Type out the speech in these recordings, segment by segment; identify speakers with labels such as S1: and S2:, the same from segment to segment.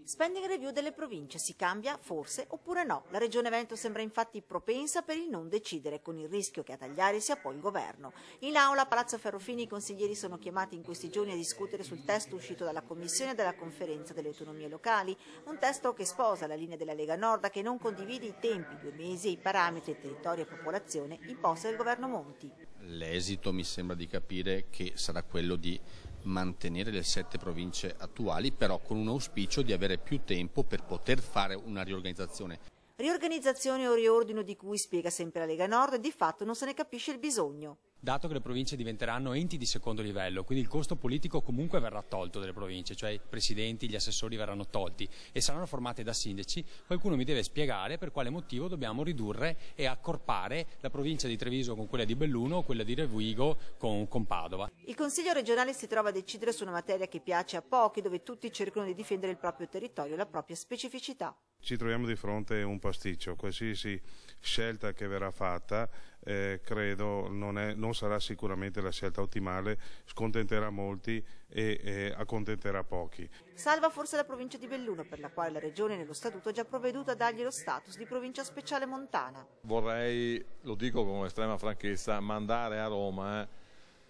S1: Spending review delle province si cambia, forse, oppure no? La Regione Veneto sembra infatti propensa per il non decidere, con il rischio che a tagliare sia poi il governo. In aula a Palazzo Ferrofini i consiglieri sono chiamati in questi giorni a discutere sul testo uscito dalla Commissione della Conferenza delle Autonomie Locali, un testo che sposa la linea della Lega Nord, che non condivide i tempi, 2 mesi e i parametri territorio e popolazione imposti dal governo Monti.
S2: L'esito mi sembra di capire che sarà quello di mantenere le 7 province attuali, però con un auspicio di avere più tempo per poter fare una riorganizzazione.
S1: Riorganizzazione o riordino di cui, spiega sempre la Lega Nord, di fatto non se ne capisce il bisogno.
S3: Dato che le province diventeranno enti di secondo livello, quindi il costo politico comunque verrà tolto dalle province, cioè i presidenti, gli assessori verranno tolti e saranno formate da sindaci, qualcuno mi deve spiegare per quale motivo dobbiamo ridurre e accorpare la provincia di Treviso con quella di Belluno o quella di Rovigo con Padova.
S1: Il Consiglio regionale si trova a decidere su una materia che piace a pochi, dove tutti cercano di difendere il proprio territorio e la propria specificità.
S4: Ci troviamo di fronte a un pasticcio, qualsiasi scelta che verrà fatta credo non sarà sicuramente la scelta ottimale, scontenterà molti e accontenterà pochi.
S1: Salva forse la provincia di Belluno, per la quale la Regione nello Statuto ha già provveduto a dargli lo status di provincia speciale montana.
S5: Vorrei, lo dico con estrema franchezza, mandare a Roma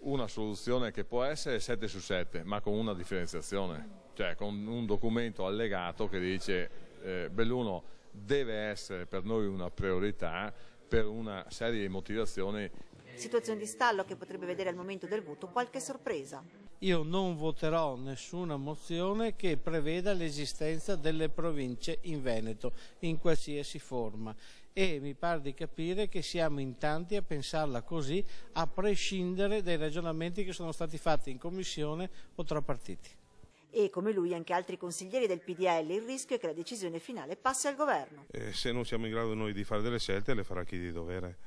S5: una soluzione che può essere 7 su 7, ma con una differenziazione, cioè con un documento allegato che dice Belluno deve essere per noi una priorità per una serie di motivazioni.
S1: Situazione di stallo che potrebbe vedere al momento del voto qualche sorpresa.
S6: Io non voterò nessuna mozione che preveda l'esistenza delle province in Veneto, in qualsiasi forma. E mi pare di capire che siamo in tanti a pensarla così, a prescindere dai ragionamenti che sono stati fatti in commissione o tra partiti.
S1: E come lui anche altri consiglieri del PDL, il rischio è che la decisione finale passi al governo.
S4: Se non siamo in grado noi di fare delle scelte, le farà chi di dovere.